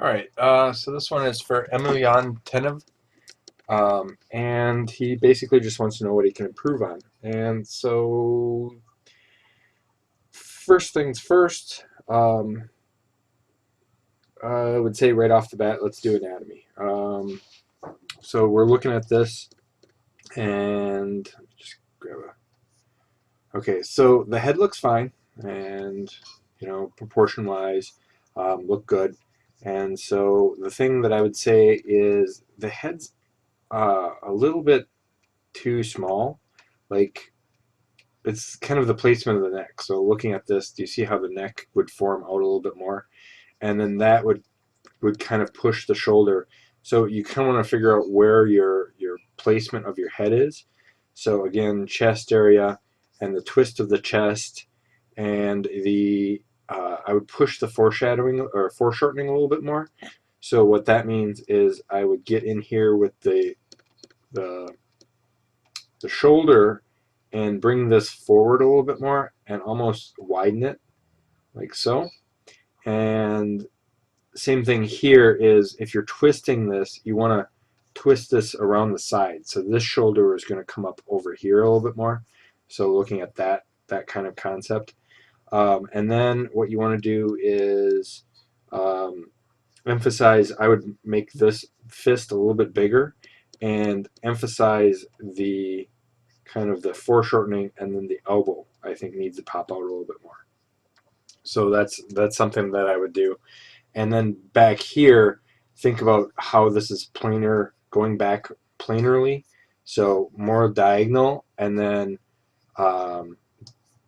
Alright, so this one is for Emiliyan Tenev, and he basically just wants to know what he can improve on. And so, first things first, I would say right off the bat, let's do anatomy. So we're looking at this, and just grab a. Okay, so the head looks fine, and proportion-wise, look good. And so the thing that I would say is the head's a little bit too small. Like, it's kind of the placement of the neck. So looking at this, do you see how the neck would form out a little bit more? And then that would kind of push the shoulder. So you kind of want to figure out where your placement of your head is. So again, chest area and the twist of the chest and the I would push the foreshadowing or foreshortening a little bit more. So what that means is I would get in here with the the shoulder and bring this forward a little bit more and almost widen it like so. And same thing here is if you're twisting this, you want to twist this around the side. So this shoulder is going to come up over here a little bit more. So looking at that kind of concept. And then what you want to do is emphasize, I would make this fist a little bit bigger and emphasize the kind of the foreshortening, and then the elbow I think needs to pop out a little bit more. So that's something that I would do. And then back here, think about how this is planar, going back planarly. So more diagonal, and then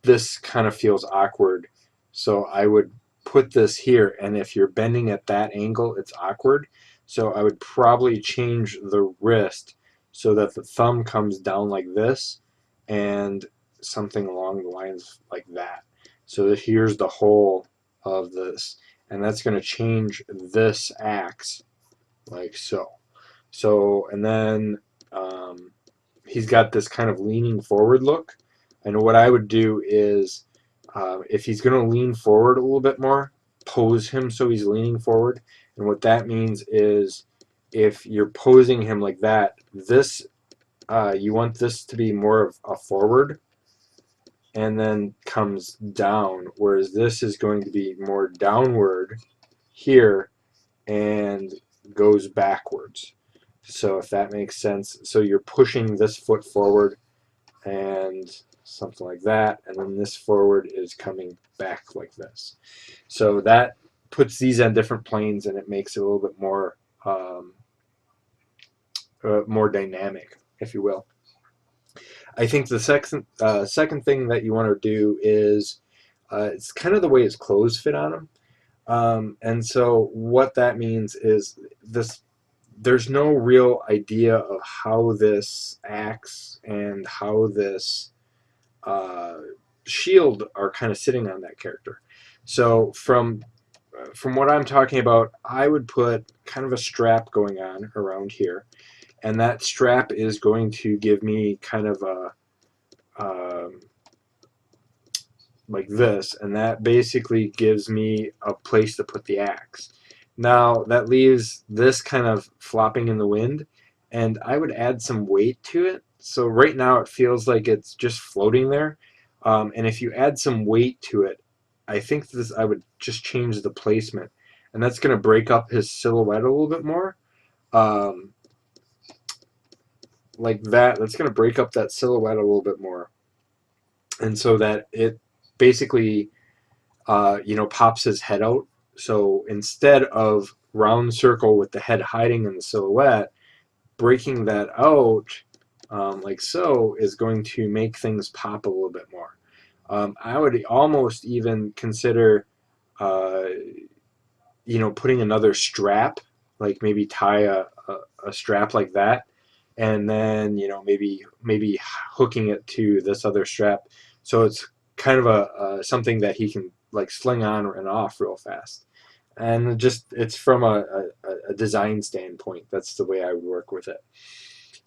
this kind of feels awkward. So I would put this here, and if you're bending at that angle, it's awkward. So I would probably change the wrist so that the thumb comes down like this, and something along the lines like that. So that here's the whole of this, and that's going to change this axe like so. So, and then he's got this kind of leaning forward look. And what I would do is, if he's going to lean forward a little bit more, pose him so he's leaning forward. And what that means is, if you're posing him like that, this you want this to be more of a forward, and then comes down, whereas this is going to be more downward here and goes backwards. So if that makes sense, so you're pushing this foot forward and something like that, and then this forward is coming back like this. So that puts these on different planes, and it makes it a little bit more dynamic, if you will. I think the second thing that you want to do is it's kind of the way his clothes fit on him. And so what that means is this: there's no real idea of how this axe and how this shield are kind of sitting on that character. So from what I'm talking about, I would put kind of a strap going on around here, and that strap is going to give me kind of a like this, and that basically gives me a place to put the axe. Now that leaves this kind of flopping in the wind, and I would add some weight to it. So right now it feels like it's just floating there, and if you add some weight to it, I think this I would just change the placement, and that's going to break up his silhouette a little bit more. Um, like that, that's going to break up that silhouette a little bit more, and so that it basically pops his head out. So instead of round circle with the head hiding in the silhouette, breaking that out like so is going to make things pop a little bit more. I would almost even consider, putting another strap, like maybe tie a strap like that, and then maybe hooking it to this other strap, so it's kind of a something that he can like sling on and off real fast. And just it's from a design standpoint, that's the way I would work with it.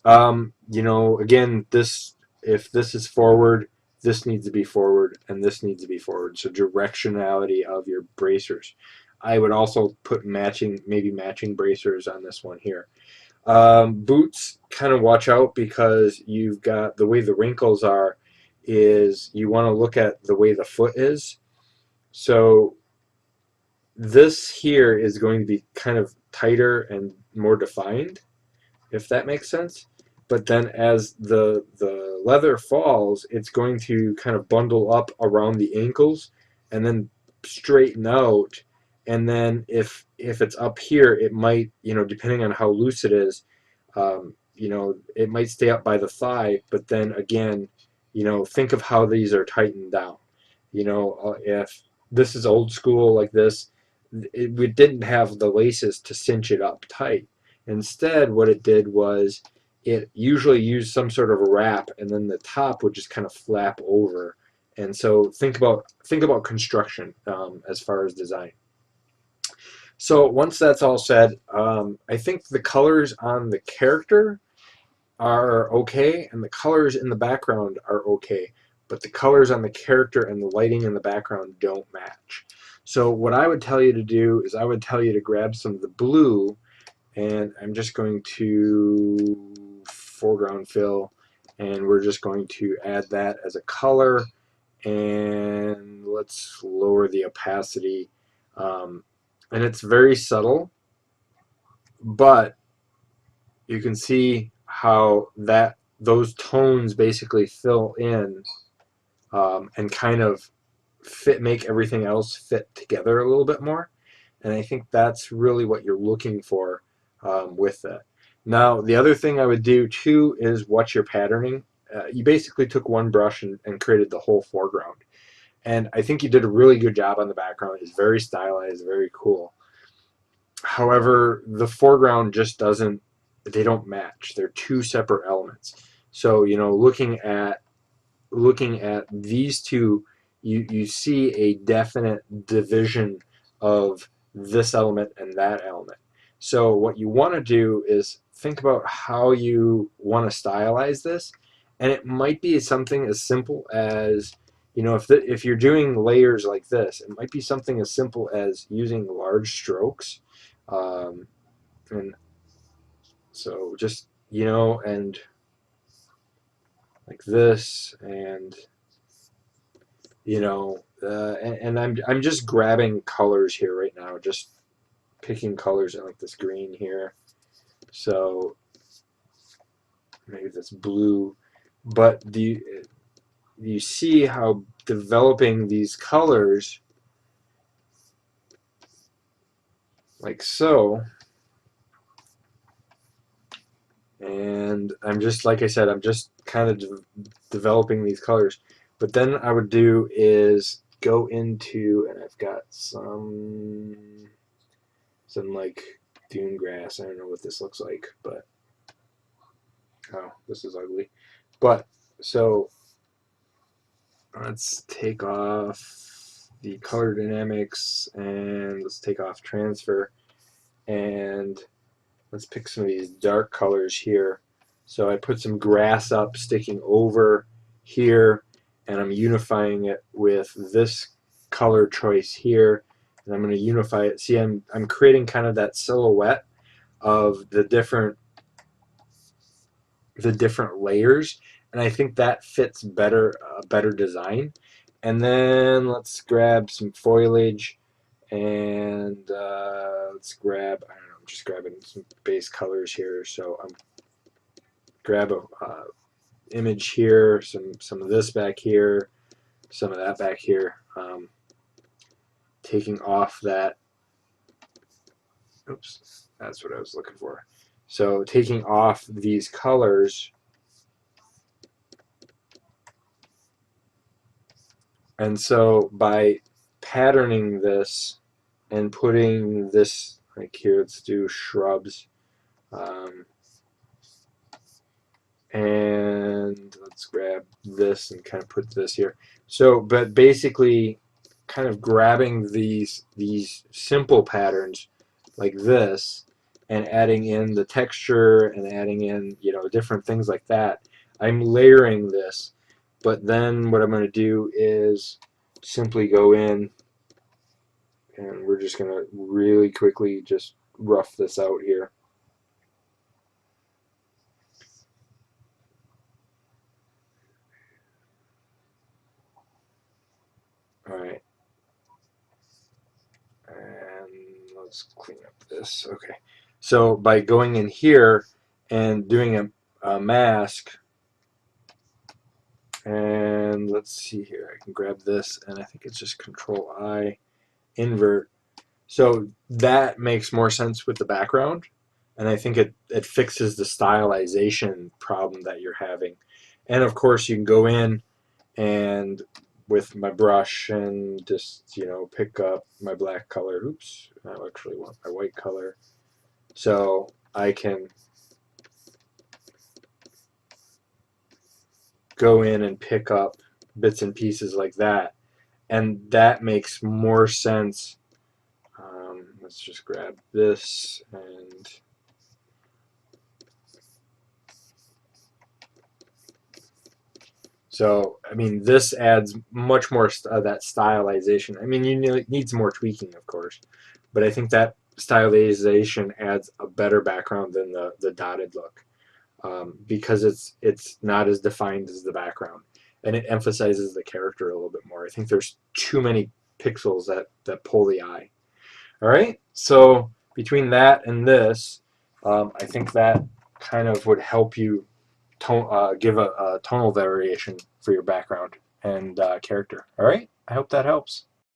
Again, this if this is forward, this needs to be forward, and this needs to be forward. So directionality of your bracers. I would also put maybe matching bracers on this one here. Boots, kind of watch out because you've got the way the wrinkles are, is you want to look at the way the foot is. So this here is going to be kind of tighter and more defined, if that makes sense. But then as the leather falls, it's going to kind of bundle up around the ankles and then straighten out. And then if it's up here, it might, depending on how loose it is, it might stay up by the thigh. But then again, think of how these are tightened down. If this is old school like this, we didn't have the laces to cinch it up tight. Instead, what it did was it usually used some sort of a wrap, and then the top would just kind of flap over. And so think about construction as far as design. So once that's all said, I think the colors on the character are okay, and the colors in the background are okay, but the colors on the character and the lighting in the background don't match. So what I would tell you to do is I would tell you to grab some of the blue, and I'm just going to foreground fill, and we're just going to add that as a color, and let's lower the opacity. And it's very subtle, but you can see how those tones basically fill in and kind of make everything else fit together a little bit more. And I think that's really what you're looking for with that. Now, the other thing I would do too is watch your patterning. You basically took one brush and created the whole foreground. And I think you did a really good job on the background. It's very stylized, very cool. However, the foreground just they don't match. They're two separate elements. So, looking at these two, you see a definite division of this element and that element. So what you want to do is think about how you want to stylize this, and it might be something as simple as, if you're doing layers like this, it might be something as simple as using large strokes, and so just and like this, and and I'm just grabbing colors here right now, just picking colors in like this green here. So maybe that's blue, but do you see how developing these colors like so? And I'm just, like I said, I'm just kind of developing these colors. But then I would do is go into, and I've got some like dune grass. I don't know what this looks like, but oh, this is ugly. But so let's take off the color dynamics, and let's take off transfer, and let's pick some of these dark colors here. So I put some grass up sticking over here, and I'm unifying it with this color choice here, and I'm going to unify it. See, I'm creating kind of that silhouette of the different layers, and I think that fits better, better design. And then let's grab some foliage, and let's grab, I don't know, I'm just grabbing some base colors here. So I'm grab a image here, some of this back here, some of that back here, taking off that, oops, that's what I was looking for. So taking off these colors, and so by patterning this and putting this, like here, let's do shrubs, and let's grab this and kind of put this here. So, but basically kind of grabbing these simple patterns like this and adding in the texture and adding in, different things like that. I'm layering this, but then what I'm going to do is simply go in And we're just going to really quickly just rough this out here. All right. And let's clean up this. Okay. So by going in here and doing a mask, and let's see here, I can grab this, and I think it's just Control I, invert. So that makes more sense with the background, and I think it fixes the stylization problem that you're having. And of course, you can go in and with my brush and just, pick up my black color. Oops, I actually want my white color. So I can go in and pick up bits and pieces like that. And that makes more sense. Let's just grab this and so, I mean, this adds much more that stylization. I mean, it needs more tweaking, of course, but I think that stylization adds a better background than the dotted look, because it's not as defined as the background, and it emphasizes the character a little bit more. I think there's too many pixels that pull the eye. All right, so between that and this, I think that kind of would help you give a tonal variation for your background and character. All right, I hope that helps.